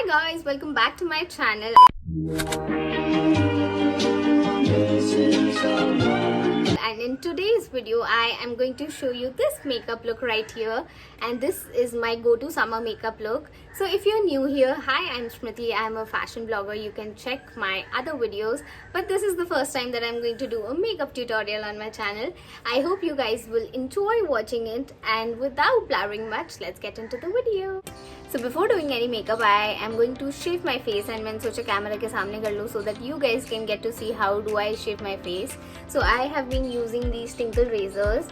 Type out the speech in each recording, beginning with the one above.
Hi guys, welcome back to my channel. And in today's video I am going to show you this makeup look right here, and this is my go-to summer makeup look. So if you're new here, hi, I'm Smriti. I'm a fashion blogger. You can check my other videos, but this is the first time that I'm going to do a makeup tutorial on my channel. I hope you guys will enjoy watching it, and without blabbering much, let's get into the video. So before doing any makeup, I am going to shave my face, and मैंने सोचा camera के सामने कर लूँ so that you guys can get to see how do I shave my face. So I have been using these Tinkle razors,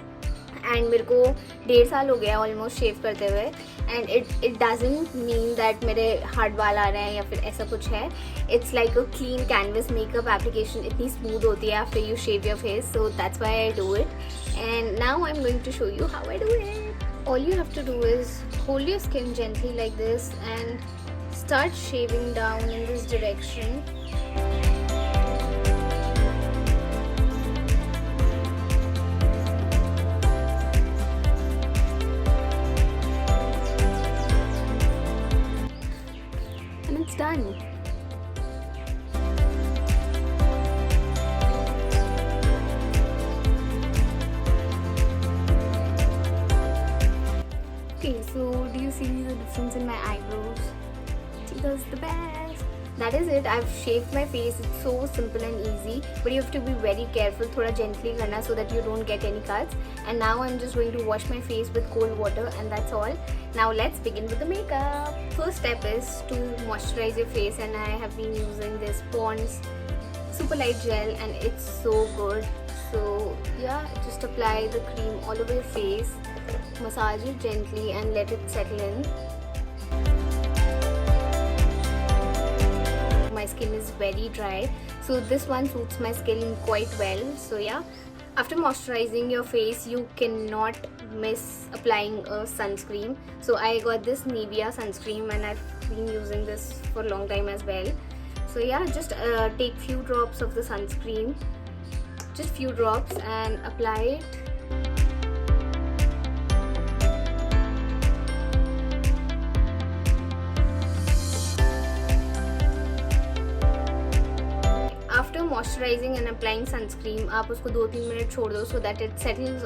and मेरे को 1.5 साल हो गया almost shave करते हुए, and it doesn't mean that मेरे hard बाल आ रहे हैं या फिर ऐसा कुछ है. It's like a clean canvas makeup application. इतनी smooth होती है after you shave your face, so that's why I do it. And now I'm going to show you how I do it. All you have to do is hold your skin gently like this and start shaving down in this direction. And it's done. Okay, so do you see the difference in my eyebrows? That's the best. That is it. I've shaved my face. It's so simple and easy, but you have to be very careful. Thoda gently karna so that you don't get any cuts. And now I'm just going to wash my face with cold water, and that's all. Now let's begin with the makeup. First step is to moisturize your face, and I have been using this Pond's Super Light Gel, and it's so good. So yeah, just apply the cream all over your face. Massage it gently and let it settle in. My skin is very dry, so this one suits my skin quite well. So yeah, after moisturizing your face, you cannot miss applying a sunscreen. So I got this Nivea sunscreen, and I've been using this for a long time as well. So yeah, just take few drops of the sunscreen, just few drops, and apply it. After moisturizing and applying sunscreen, आप उसको 2-3 minute छोड़ दो so that it settles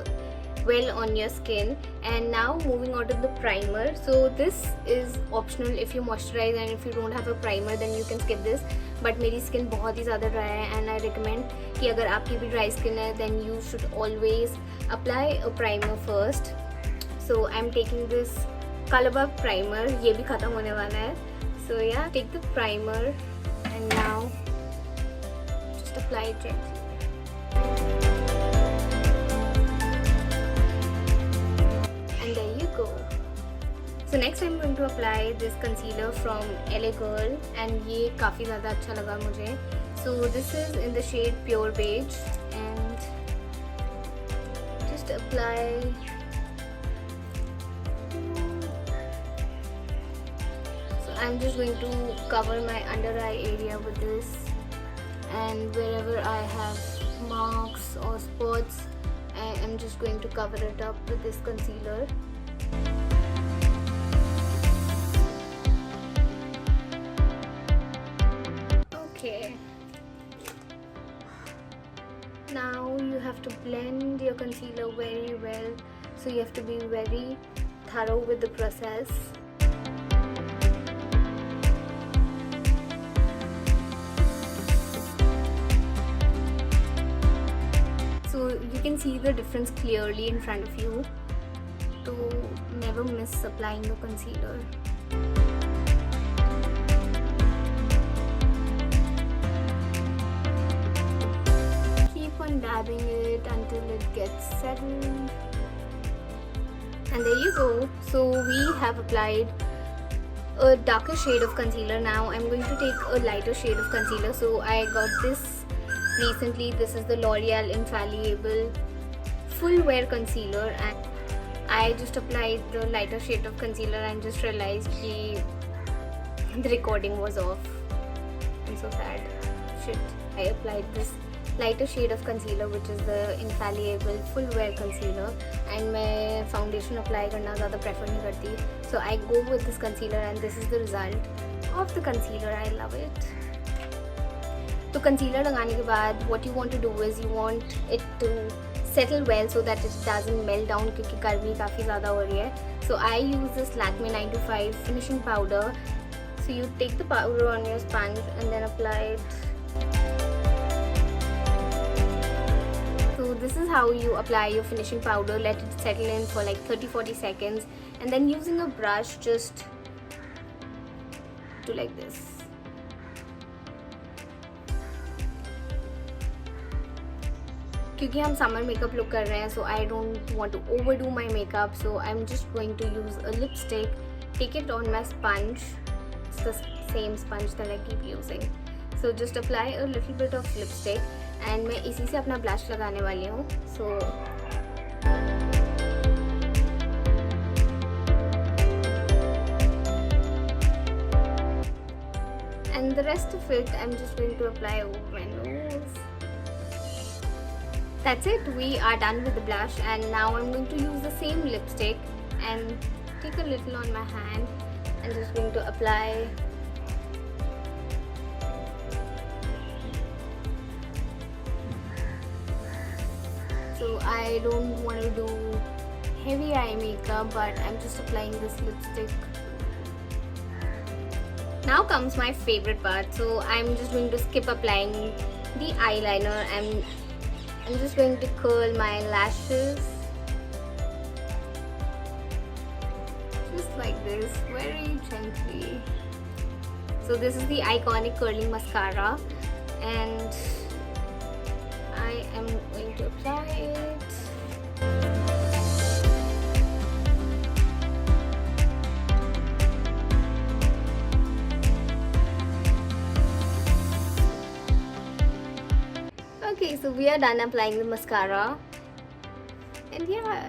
well on your skin. And now moving on to the primer. So this is optional if you moisturize, and if you don't have a primer then you can skip this. But मेरी skin बहुत ही ज़्यादा dry है, and I recommend कि अगर आपकी भी dry skin है then you should always apply a primer first. So I'm taking this Colourpop primer. ये भी ख़त्म होने वाला है. So yeah, take the primer and now apply it gently. And there you go. So next I'm going to apply this concealer from LA Girl, and ये काफ़ी ज़्यादा अच्छा लगा मुझे. So this is in the shade Pure Beige, and just apply. So I'm just going to cover my under eye area with this, and wherever I have marks or spots, I am just going to cover it up with this concealer. Okay, now you have to blend your concealer very well, so you have to be very thorough with the process. So you can see the difference clearly in front of you. So never miss applying the concealer. Keep on dabbing it until it gets settled. And there you go. So we have applied a darker shade of concealer. Now I'm going to take a lighter shade of concealer. So I got this recently. This is the L'Oreal Infallible Full Wear Concealer, and I just applied the lighter shade of concealer and just realized that the recording was off. I'm so sad. Shit. I applied this lighter shade of concealer, which is the Infallible Full Wear Concealer, and मैं foundation apply करना ज़्यादा prefer नहीं करती. So I go with this concealer, and this is the result. of the concealer. I love it. तो concealer लगाने के बाद what you want to do is you want it to settle well so that it doesn't melt down क्योंकि गर्मी काफ़ी ज़्यादा हो रही है. So I use this Lakme 925 finishing powder. So you take the powder on your sponge and then apply it. So this is how you apply your finishing powder. Let it settle in for like 30-40 seconds and then using a brush just do like this. क्योंकि हम summer makeup look कर रहे हैं, so I don't want to overdo my makeup, so I'm just going to use a lipstick. Take it on my sponge. It's the same sponge that I keep using. So just apply a little bit of lipstick and मैं इसी से अपना blush लगाने वाली हूँ. So and the rest of it I'm just going to apply over my nose. That's it, we are done with the blush and now I'm going to use the same lipstick and take a little on my hand and just going to apply. So I don't want to do heavy eye makeup, but I'm just applying this lipstick. Now comes my favorite part, so I'm just going to skip applying the eyeliner and I'm just going to curl my lashes just like this, very gently. So this is the iconic curling mascara and I am going to apply it. Okay, so we are done applying the mascara and yeah,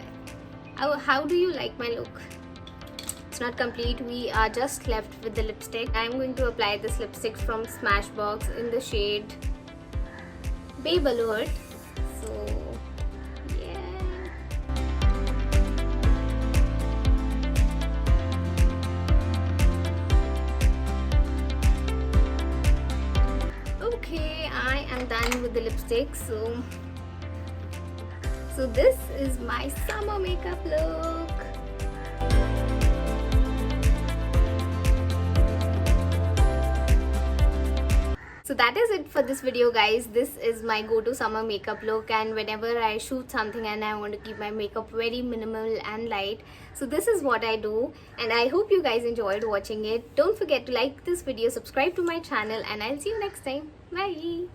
how do you like my look? It's not complete, we are just left with the lipstick. I'm going to apply this lipstick from Smashbox in the shade Babe Alert. So yeah. Okay, I am done with the lipstick. So this is my summer makeup look. So that is it for this video, guys. This is my go-to summer makeup look, and whenever I shoot something and I want to keep my makeup very minimal and light, so this is what I do, and I hope you guys enjoyed watching it. Don't forget to like this video, subscribe to my channel, and I'll see you next time. Bye.